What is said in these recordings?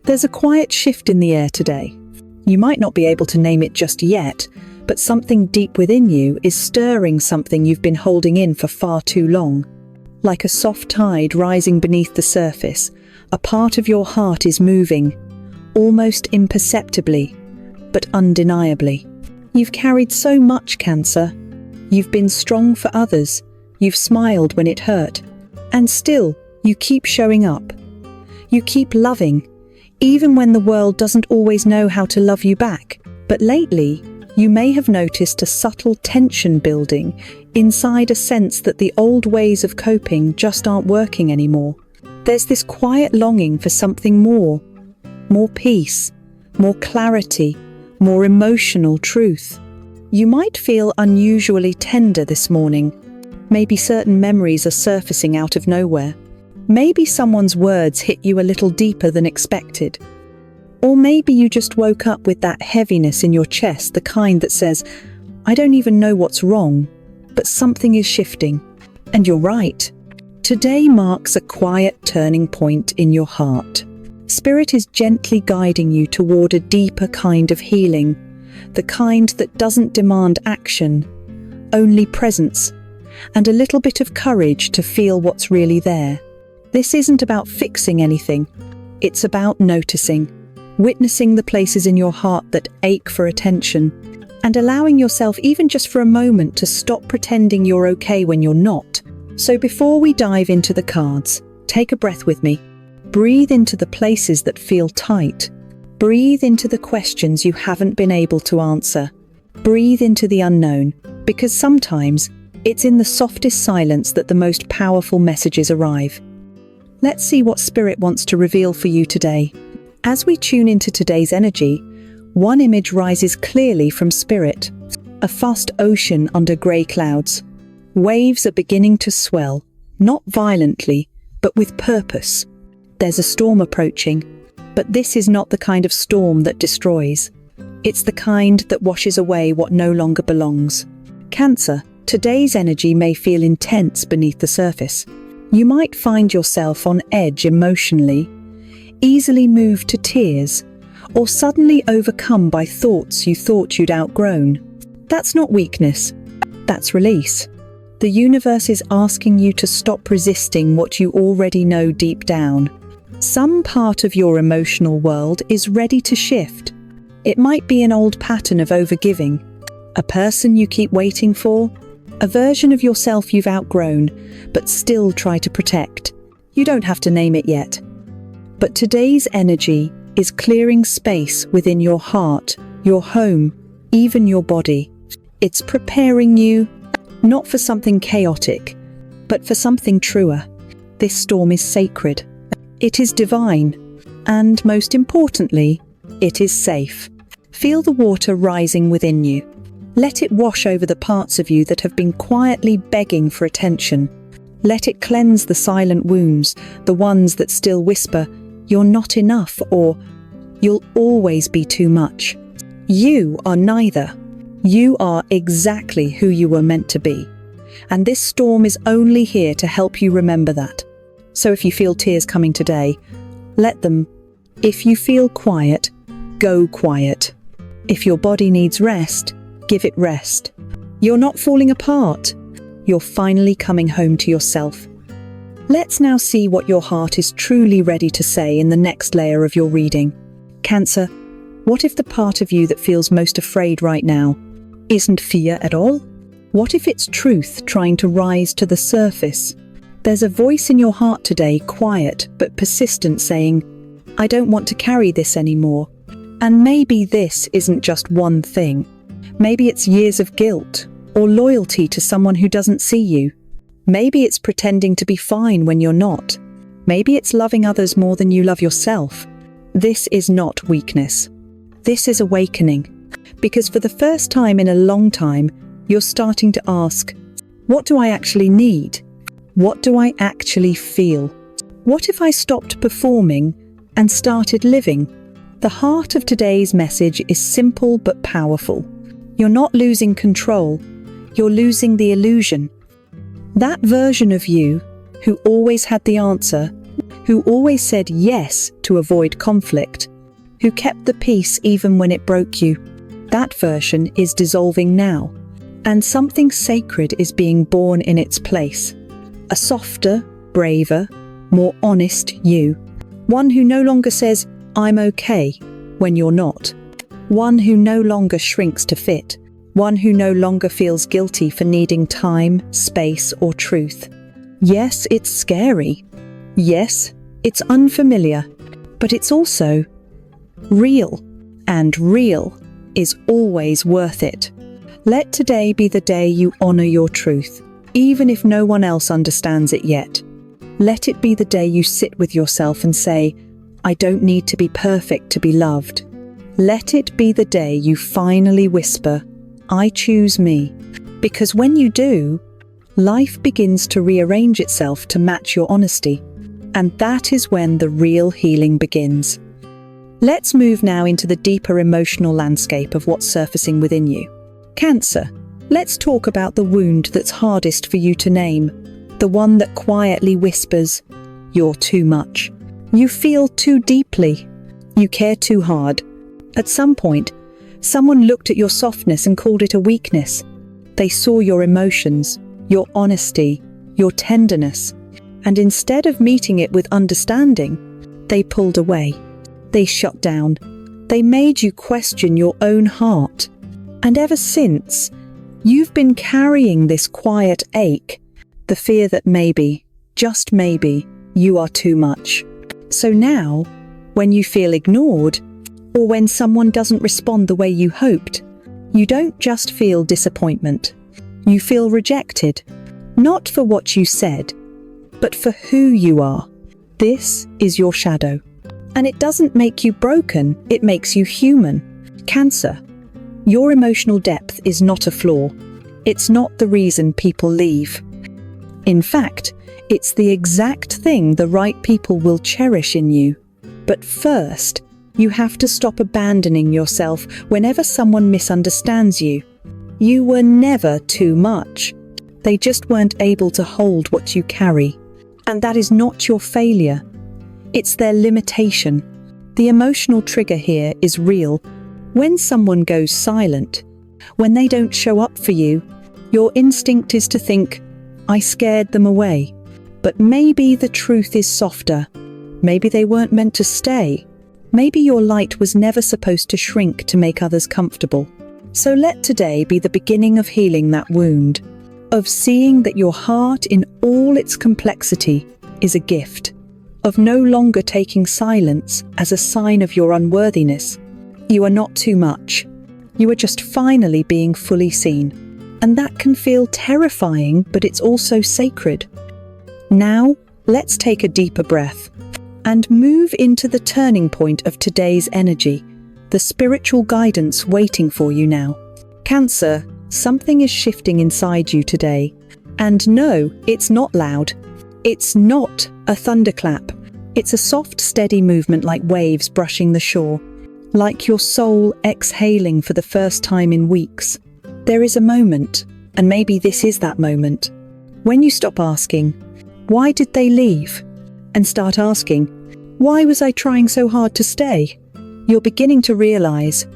There's a quiet shift in the air today. You might not be able to name it just yet, but something deep within you is stirring something you've been holding in for far too long. Like a soft tide rising beneath the surface, a part of your heart is moving, almost imperceptibly, but undeniably. You've carried so much, Cancer. You've been strong for others. You've smiled when it hurt. And still, you keep showing up. You keep loving, even when the world doesn't always know how to love you back. But lately, you may have noticed a subtle tension building inside, a sense that the old ways of coping just aren't working anymore. There's this quiet longing for something more peace, more clarity, more emotional truth. You might feel unusually tender this morning. Maybe certain memories are surfacing out of nowhere. Maybe someone's words hit you a little deeper than expected. Or maybe you just woke up with that heaviness in your chest, the kind that says, I don't even know what's wrong, but something is shifting. And you're right. Today marks a quiet turning point in your heart. Spirit is gently guiding you toward a deeper kind of healing, the kind that doesn't demand action, only presence, and a little bit of courage to feel what's really there. This isn't about fixing anything. It's about noticing, witnessing the places in your heart that ache for attention, and allowing yourself, even just for a moment, to stop pretending you're okay when you're not. So before we dive into the cards, take a breath with me. Breathe into the places that feel tight. Breathe into the questions you haven't been able to answer. Breathe into the unknown, because sometimes it's in the softest silence that the most powerful messages arrive. Let's see what Spirit wants to reveal for you today. As we tune into today's energy, one image rises clearly from Spirit. A vast ocean under grey clouds. Waves are beginning to swell, not violently, but with purpose. There's a storm approaching, but this is not the kind of storm that destroys. It's the kind that washes away what no longer belongs. Cancer, today's energy may feel intense beneath the surface. You might find yourself on edge emotionally, easily moved to tears, or suddenly overcome by thoughts you thought you'd outgrown. That's not weakness, that's release. The universe is asking you to stop resisting what you already know deep down. Some part of your emotional world is ready to shift. It might be an old pattern of overgiving, a person you keep waiting for, a version of yourself you've outgrown, but still try to protect. You don't have to name it yet. But today's energy is clearing space within your heart, your home, even your body. It's preparing you, not for something chaotic, but for something truer. This storm is sacred. It is divine. And most importantly, it is safe. Feel the water rising within you. Let it wash over the parts of you that have been quietly begging for attention. Let it cleanse the silent wounds, the ones that still whisper, "You're not enough," or "You'll always be too much." You are neither. You are exactly who you were meant to be. And this storm is only here to help you remember that. So if you feel tears coming today, let them. If you feel quiet, go quiet. If your body needs rest, give it rest. You're not falling apart. You're finally coming home to yourself. Let's now see what your heart is truly ready to say in the next layer of your reading. Cancer, what if the part of you that feels most afraid right now isn't fear at all? What if it's truth trying to rise to the surface? There's a voice in your heart today, quiet but persistent, saying, "I don't want to carry this anymore." And maybe this isn't just one thing. Maybe it's years of guilt or loyalty to someone who doesn't see you. Maybe it's pretending to be fine when you're not. Maybe it's loving others more than you love yourself. This is not weakness. This is awakening. Because for the first time in a long time, you're starting to ask, what do I actually need? What do I actually feel? What if I stopped performing and started living? The heart of today's message is simple but powerful. You're not losing control. You're losing the illusion. That version of you, who always had the answer, who always said yes to avoid conflict, who kept the peace even when it broke you. That version is dissolving now, and something sacred is being born in its place. A softer, braver, more honest you. One who no longer says, "I'm okay," when you're not. One who no longer shrinks to fit. One who no longer feels guilty for needing time, space, or truth. Yes, it's scary. Yes, it's unfamiliar. But it's also real. And real is always worth it. Let today be the day you honor your truth, even if no one else understands it yet. Let it be the day you sit with yourself and say, "I don't need to be perfect to be loved." Let it be the day you finally whisper, "I choose me." Because when you do, life begins to rearrange itself to match your honesty. And that is when the real healing begins. Let's move now into the deeper emotional landscape of what's surfacing within you. Cancer. Let's talk about the wound that's hardest for you to name. The one that quietly whispers, "You're too much." You feel too deeply. You care too hard. At some point, someone looked at your softness and called it a weakness. They saw your emotions, your honesty, your tenderness, and instead of meeting it with understanding, they pulled away. They shut down. They made you question your own heart. And ever since, you've been carrying this quiet ache, the fear that maybe, just maybe, you are too much. So now, when you feel ignored, or when someone doesn't respond the way you hoped, you don't just feel disappointment. You feel rejected, not for what you said, but for who you are. This is your shadow. And it doesn't make you broken, it makes you human. Cancer. Your emotional depth is not a flaw. It's not the reason people leave. In fact, it's the exact thing the right people will cherish in you. But first, you have to stop abandoning yourself whenever someone misunderstands you. You were never too much. They just weren't able to hold what you carry. And that is not your failure. It's their limitation. The emotional trigger here is real. When someone goes silent, when they don't show up for you, your instinct is to think, "I scared them away." But maybe the truth is softer. Maybe they weren't meant to stay. Maybe your light was never supposed to shrink to make others comfortable. So let today be the beginning of healing that wound, of seeing that your heart in all its complexity is a gift, of no longer taking silence as a sign of your unworthiness. You are not too much. You are just finally being fully seen. And that can feel terrifying, but it's also sacred. Now, let's take a deeper breath and move into the turning point of today's energy, the spiritual guidance waiting for you now. Cancer, something is shifting inside you today. And no, it's not loud. It's not a thunderclap. It's a soft, steady movement like waves brushing the shore, like your soul exhaling for the first time in weeks. There is a moment, and maybe this is that moment, when you stop asking, "Why did they leave?" and start asking, "Why was I trying so hard to stay?" You're beginning to realize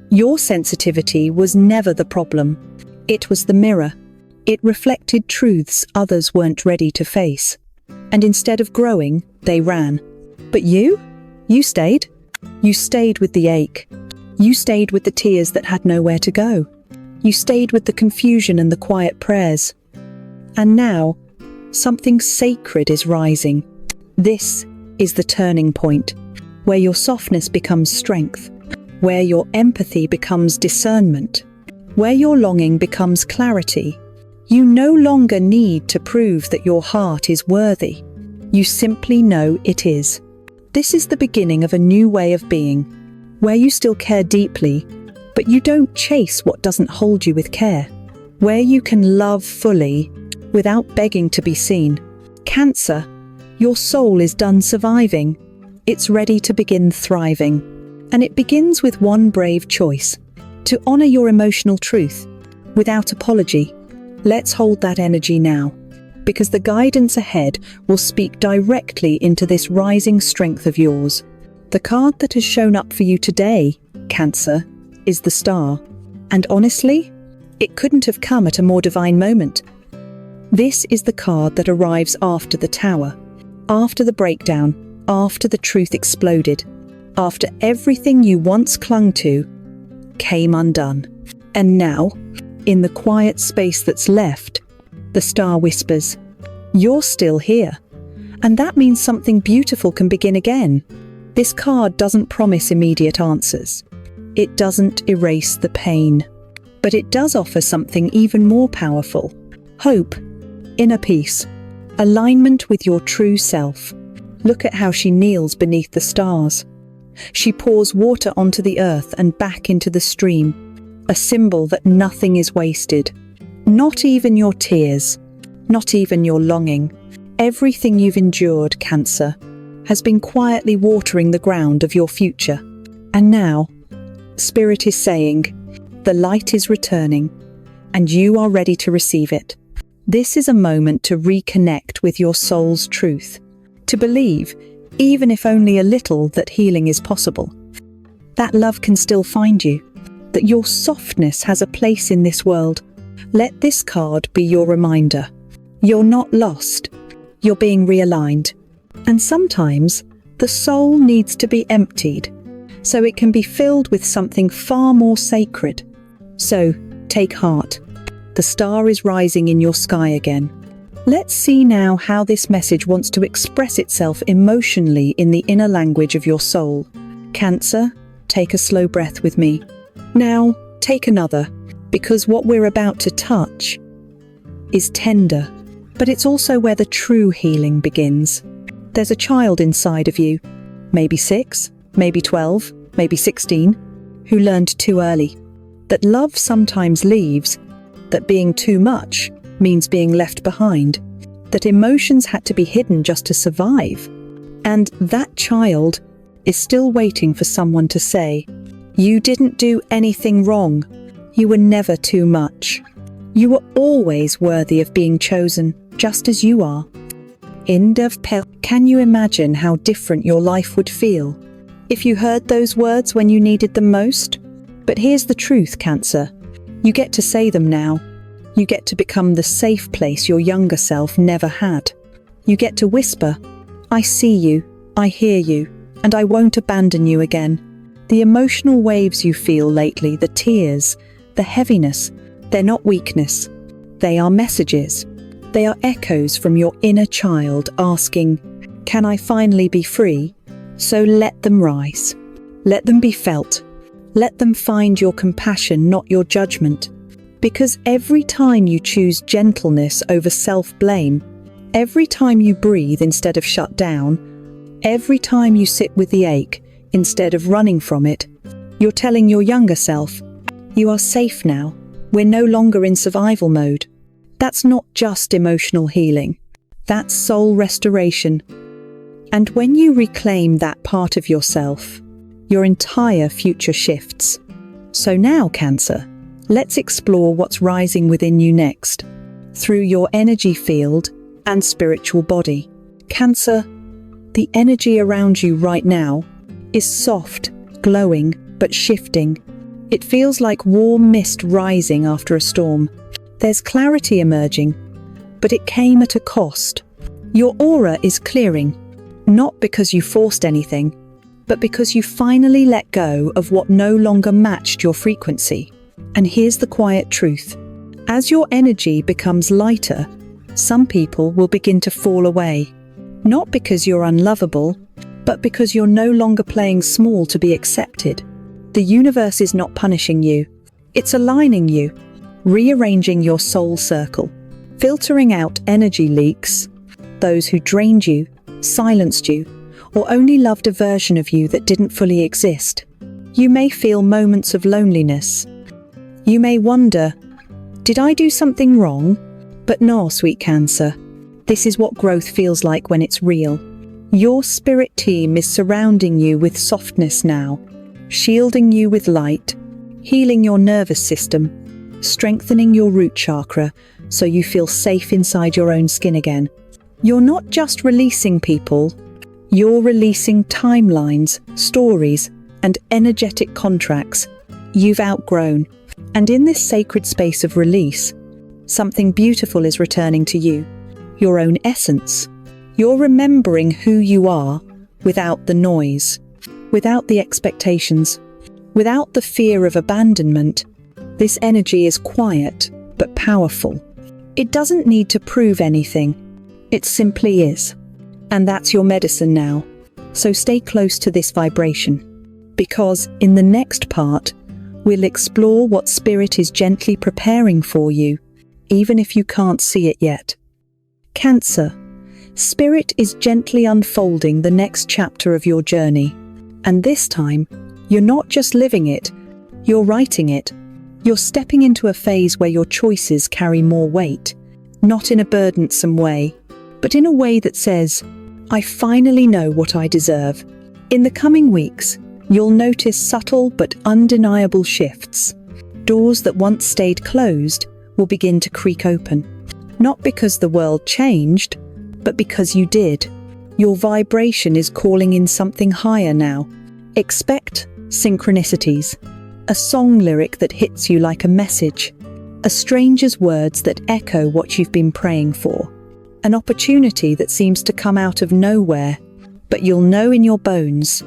your sensitivity was never the problem. It was the mirror. It reflected truths others weren't ready to face. And instead of growing, they ran. But you stayed. You stayed with the ache. You stayed with the tears that had nowhere to go. You stayed with the confusion and the quiet prayers. And now, something sacred is rising. This is the turning point, where your softness becomes strength, where your empathy becomes discernment, where your longing becomes clarity. You no longer need to prove that your heart is worthy. You simply know it is. This is the beginning of a new way of being, where you still care deeply, but you don't chase what doesn't hold you with care, where you can love fully without begging to be seen. Cancer, your soul is done surviving. It's ready to begin thriving. And it begins with one brave choice, to honor your emotional truth, without apology. Let's hold that energy now. because the guidance ahead will speak directly into this rising strength of yours. The card that has shown up for you today, Cancer, is the Star. And honestly, it couldn't have come at a more divine moment. This is the card that arrives after the Tower, after the breakdown, after the truth exploded, after everything you once clung to came undone. And now, in the quiet space that's left, the Star whispers, "You're still here." And that means something beautiful can begin again. This card doesn't promise immediate answers. It doesn't erase the pain. But it does offer something even more powerful: hope, inner peace, alignment with your true self. Look at how she kneels beneath the stars. She pours water onto the earth and back into the stream, a symbol that nothing is wasted. Not even your tears, not even your longing. Everything you've endured, Cancer, has been quietly watering the ground of your future. And now, Spirit is saying, the light is returning, and you are ready to receive it. This is a moment to reconnect with your soul's truth, to believe, even if only a little, that healing is possible, that love can still find you, that your softness has a place in this world. Let this card be your reminder. You're not lost, you're being realigned. And sometimes the soul needs to be emptied, so it can be filled with something far more sacred. So, take heart. The star is rising in your sky again. Let's see now how this message wants to express itself emotionally in the inner language of your soul. Cancer, take a slow breath with me. Now, take another, because what we're about to touch is tender, but it's also where the true healing begins. There's a child inside of you, maybe 6, maybe 12, maybe 16, who learned too early that love sometimes leaves, that being too much means being left behind, that emotions had to be hidden just to survive. And that child is still waiting for someone to say, "You didn't do anything wrong. You were never too much. You were always worthy of being chosen, just as you are." End of Pel. Can you imagine how different your life would feel if you heard those words when you needed them most? But here's the truth, Cancer. You get to say them now. You get to become the safe place your younger self never had. You get to whisper, "I see you, I hear you, and I won't abandon you again." The emotional waves you feel lately, the tears, the heaviness, they're not weakness. They are messages. They are echoes from your inner child asking, "Can I finally be free?" So let them rise. Let them be felt. Let them find your compassion, not your judgment. Because every time you choose gentleness over self-blame, every time you breathe instead of shut down, every time you sit with the ache instead of running from it, you're telling your younger self, "You are safe now. We're no longer in survival mode." That's not just emotional healing. That's soul restoration. And when you reclaim that part of yourself, your entire future shifts. So now, Cancer, let's explore what's rising within you next, through your energy field and spiritual body. Cancer, the energy around you right now is soft, glowing, but shifting. It feels like warm mist rising after a storm. There's clarity emerging, but it came at a cost. Your aura is clearing, not because you forced anything, but because you finally let go of what no longer matched your frequency. And here's the quiet truth. As your energy becomes lighter, some people will begin to fall away. Not because you're unlovable, but because you're no longer playing small to be accepted. The universe is not punishing you. It's aligning you, rearranging your soul circle, filtering out energy leaks, those who drained you, silenced you, or only loved a version of you that didn't fully exist. You may feel moments of loneliness. You may wonder, did I do something wrong? But no, sweet Cancer. This is what growth feels like when it's real. Your spirit team is surrounding you with softness now, shielding you with light, healing your nervous system, strengthening your root chakra, so you feel safe inside your own skin again. You're not just releasing people, you're releasing timelines, stories, and energetic contracts you've outgrown. And in this sacred space of release, something beautiful is returning to you, your own essence. You're remembering who you are without the noise, without the expectations, without the fear of abandonment. This energy is quiet but powerful. It doesn't need to prove anything. It simply is. And that's your medicine now. So stay close to this vibration, because in the next part, we'll explore what Spirit is gently preparing for you, even if you can't see it yet. Cancer. Spirit is gently unfolding the next chapter of your journey. And this time, you're not just living it, you're writing it. You're stepping into a phase where your choices carry more weight, not in a burdensome way, but in a way that says, I finally know what I deserve. In the coming weeks, you'll notice subtle but undeniable shifts. Doors that once stayed closed will begin to creak open. Not because the world changed, but because you did. Your vibration is calling in something higher now. Expect synchronicities. A song lyric that hits you like a message. A stranger's words that echo what you've been praying for. An opportunity that seems to come out of nowhere, but you'll know in your bones.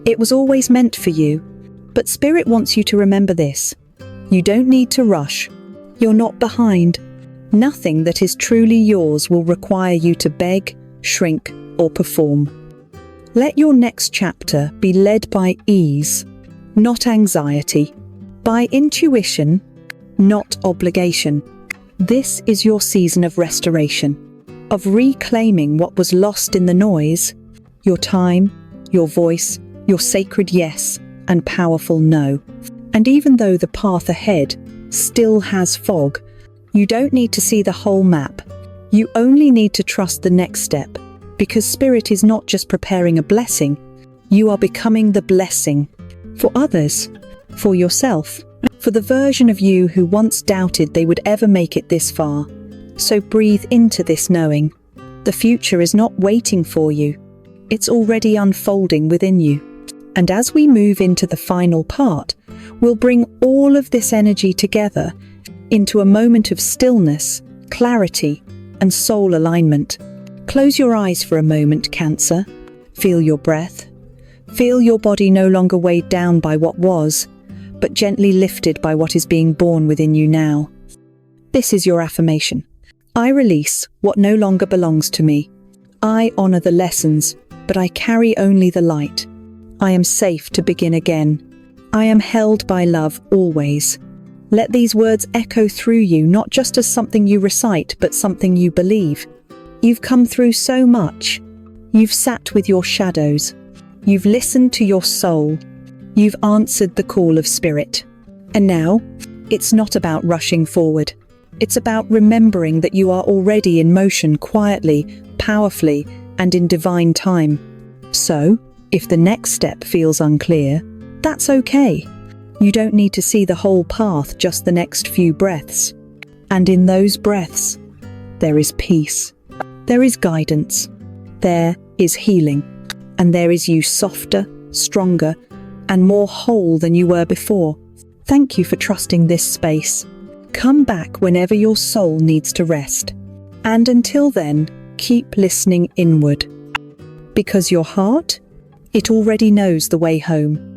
It was always meant for you. But Spirit wants you to remember this. You don't need to rush. You're not behind. Nothing that is truly yours will require you to beg, shrink, or perform. Let your next chapter be led by ease, not anxiety, by intuition, not obligation. This is your season of restoration, of reclaiming what was lost in the noise, your time, your voice, your sacred yes, and powerful no. And even though the path ahead still has fog, you don't need to see the whole map. You only need to trust the next step, because Spirit is not just preparing a blessing, you are becoming the blessing. For others, for yourself, for the version of you who once doubted they would ever make it this far. So breathe into this knowing. The future is not waiting for you. It's already unfolding within you. And as we move into the final part, we'll bring all of this energy together into a moment of stillness, clarity, and soul alignment. Close your eyes for a moment, Cancer. Feel your breath. Feel your body no longer weighed down by what was, but gently lifted by what is being born within you now. This is your affirmation. I release what no longer belongs to me. I honor the lessons, but I carry only the light. I am safe to begin again. I am held by love always. Let these words echo through you, not just as something you recite, but something you believe. You've come through so much. You've sat with your shadows. You've listened to your soul. You've answered the call of Spirit. And now, it's not about rushing forward. It's about remembering that you are already in motion quietly, powerfully, and in divine time. So, if the next step feels unclear, that's okay. You don't need to see the whole path, just the next few breaths. And in those breaths, there is peace. There is guidance. There is healing. And there is you softer, stronger, and more whole than you were before. Thank you for trusting this space. Come back whenever your soul needs to rest. And until then, keep listening inward. Because your heart, it already knows the way home.